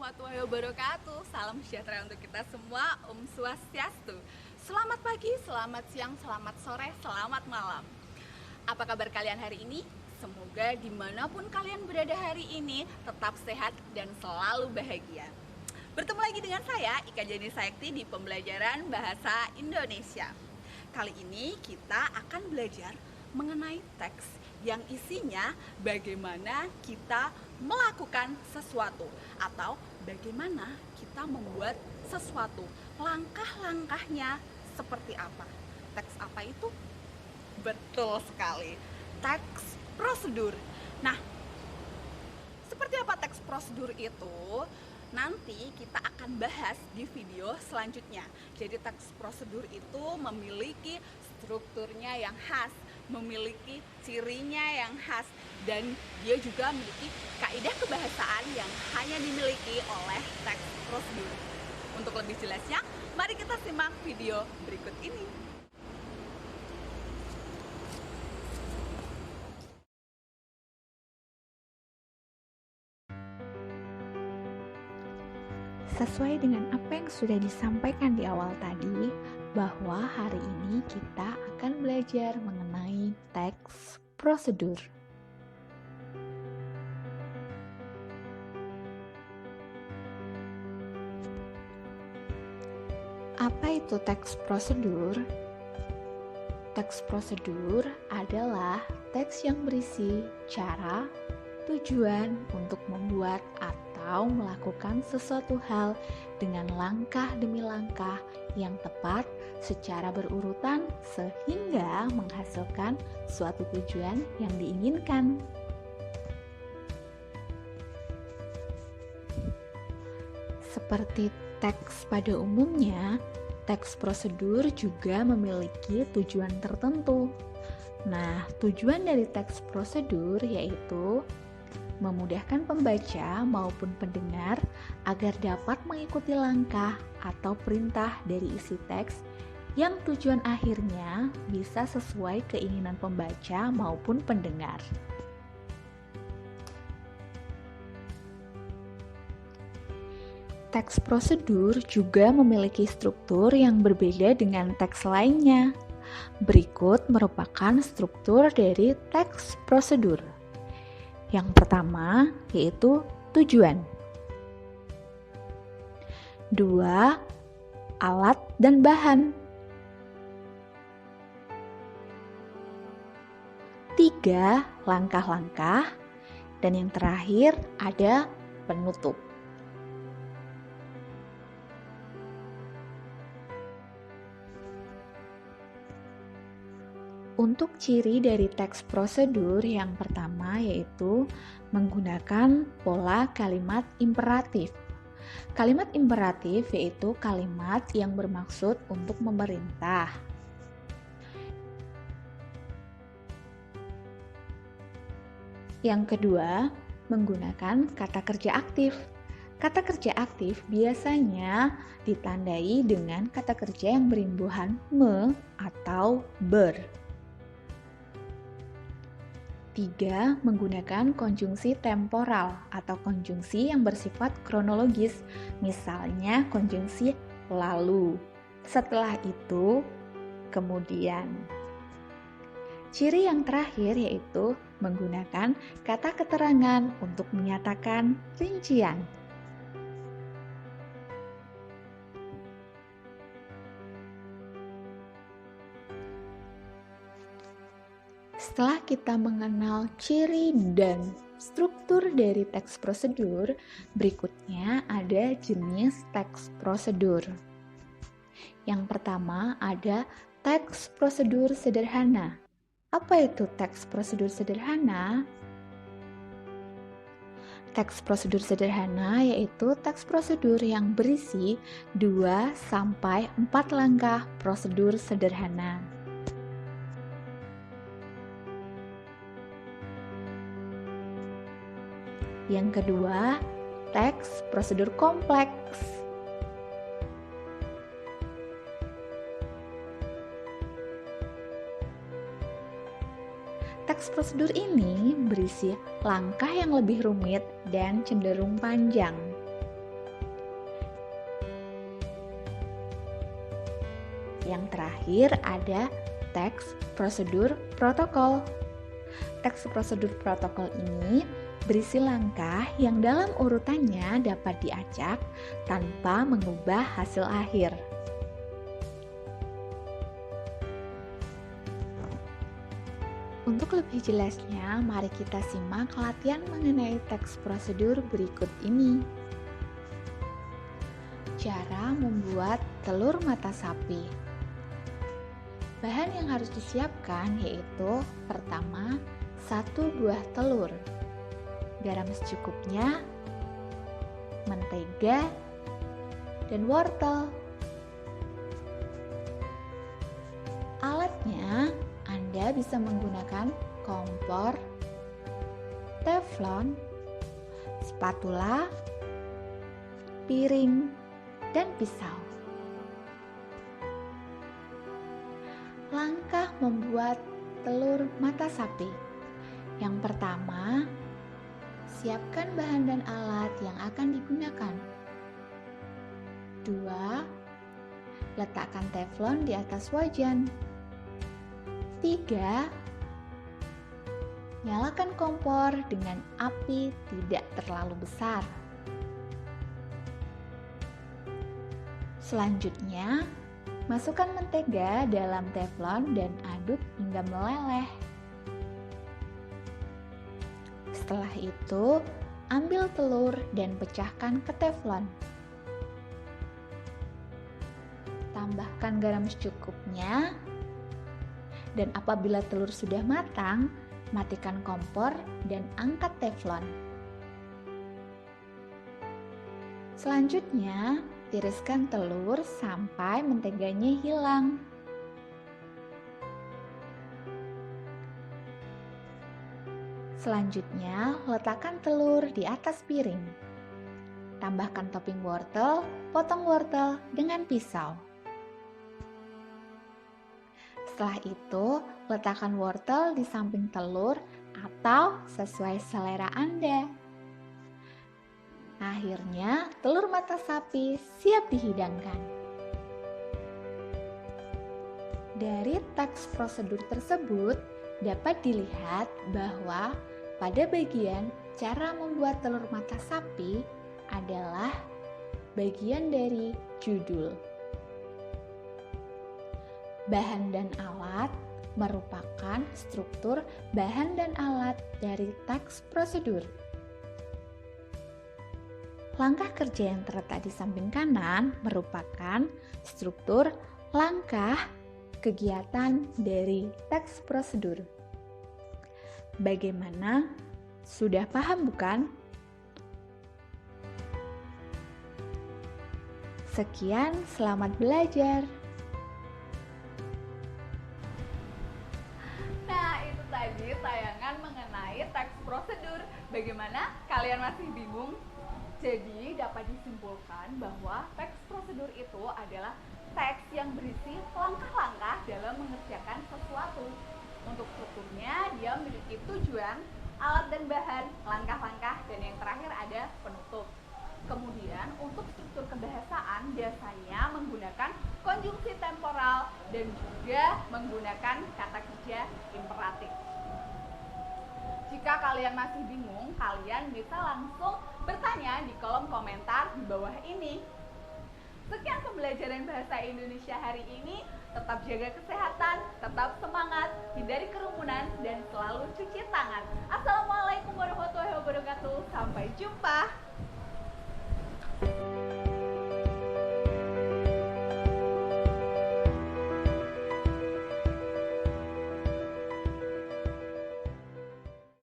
warahmatullahi wabarakatuh. Salam sejahtera untuk kita semua. Om Swastiastu. Selamat pagi, selamat siang, selamat sore, selamat malam. Apa kabar kalian hari ini? Semoga dimanapun kalian berada hari ini tetap sehat dan selalu bahagia. Bertemu lagi dengan saya, Ika Jani Sakti, di pembelajaran Bahasa Indonesia. Kali ini kita akan belajar mengenai teks yang isinya bagaimana kita melakukan sesuatu atau bagaimana kita membuat sesuatu. Langkah-langkahnya seperti apa? Teks apa itu? Betul sekali, teks prosedur. Nah, seperti apa teks prosedur itu? Nanti kita akan bahas di video selanjutnya. Jadi teks prosedur itu memiliki strukturnya yang khas, memiliki cirinya yang khas, dan dia juga memiliki kaidah kebahasaan yang hanya dimiliki oleh teks prosedur. Untuk lebih jelasnya, mari kita simak video berikut ini. Sesuai dengan apa yang sudah disampaikan di awal tadi, bahwa hari ini kita akan belajar mengenai teks prosedur. Apa itu teks prosedur? Teks prosedur adalah teks yang berisi cara, tujuan untuk membuat atau melakukan sesuatu hal dengan langkah demi langkah yang tepat secara berurutan sehingga menghasilkan suatu tujuan yang diinginkan. Seperti teks pada umumnya, teks prosedur juga memiliki tujuan tertentu. Nah, tujuan dari teks prosedur yaitu memudahkan pembaca maupun pendengar agar dapat mengikuti langkah atau perintah dari isi teks yang tujuan akhirnya bisa sesuai keinginan pembaca maupun pendengar. Teks prosedur juga memiliki struktur yang berbeda dengan teks lainnya. Berikut merupakan struktur dari teks prosedur. Yang pertama yaitu tujuan. 2. Alat dan bahan. 3. Langkah-langkah. Dan yang terakhir ada penutup. Untuk ciri dari teks prosedur yang pertama yaitu menggunakan pola kalimat imperatif. Kalimat imperatif yaitu kalimat yang bermaksud untuk memerintah. Yang kedua, menggunakan kata kerja aktif. Kata kerja aktif biasanya ditandai dengan kata kerja yang berimbuhan me atau ber. 3. Menggunakan konjungsi temporal atau konjungsi yang bersifat kronologis, misalnya konjungsi lalu, setelah itu, kemudian. Ciri yang terakhir yaitu menggunakan kata keterangan untuk menyatakan rincian. Setelah kita mengenal ciri dan struktur dari teks prosedur, berikutnya ada jenis teks prosedur. Yang pertama ada teks prosedur sederhana. Apa itu teks prosedur sederhana? Teks prosedur sederhana yaitu teks prosedur yang berisi 2-4 langkah prosedur sederhana. Yang kedua, teks prosedur kompleks. Teks prosedur ini berisi langkah yang lebih rumit dan cenderung panjang. Yang terakhir ada teks prosedur protokol. Teks prosedur protokol ini berisi langkah yang dalam urutannya dapat diacak tanpa mengubah hasil akhir. Untuk lebih jelasnya, mari kita simak latihan mengenai teks prosedur berikut ini. Cara membuat telur mata sapi. Bahan yang harus disiapkan yaitu pertama, 1 buah telur, garam secukupnya, mentega, dan wortel. Alatnya Anda bisa menggunakan kompor, teflon, spatula, piring, dan pisau. Langkah membuat telur mata sapi. Yang pertama, siapkan bahan dan alat yang akan digunakan. 2. Letakkan teflon di atas wajan. 3. Nyalakan kompor dengan api tidak terlalu besar. Selanjutnya, masukkan mentega dalam teflon dan aduk hingga meleleh. Setelah itu, ambil telur dan pecahkan ke teflon. Tambahkan garam secukupnya. Dan apabila telur sudah matang, matikan kompor dan angkat teflon. Selanjutnya, tiriskan telur sampai menteganya hilang. Selanjutnya, letakkan telur di atas piring. Tambahkan topping wortel, potong wortel dengan pisau. Setelah itu, letakkan wortel di samping telur atau sesuai selera Anda. Akhirnya, telur mata sapi siap dihidangkan. Dari teks prosedur tersebut, dapat dilihat bahwa pada bagian cara membuat telur mata sapi adalah bagian dari judul. Bahan dan alat merupakan struktur bahan dan alat dari teks prosedur. Langkah kerja yang terletak di samping kanan merupakan struktur langkah kegiatan dari teks prosedur. Bagaimana? Sudah paham bukan? Sekian, selamat belajar. Tadi tayangan mengenai teks prosedur. Bagaimana? Kalian masih bingung? Jadi dapat disimpulkan bahwa teks prosedur itu adalah teks yang berisi langkah-langkah dalam mengerjakan sesuatu. Untuk strukturnya, dia memiliki tujuan, alat dan bahan, langkah-langkah, dan yang terakhir ada penutup. Kemudian untuk struktur kebahasaan biasanya menggunakan konjungsi temporal dan juga menggunakan kata kerja imperatif. Jika kalian masih bingung, kalian bisa langsung bertanya di kolom komentar di bawah ini. Sekian pembelajaran bahasa Indonesia hari ini. Tetap jaga kesehatan, tetap semangat, hindari kerumunan, dan selalu cuci tangan. Assalamualaikum warahmatullahi wabarakatuh. Sampai jumpa.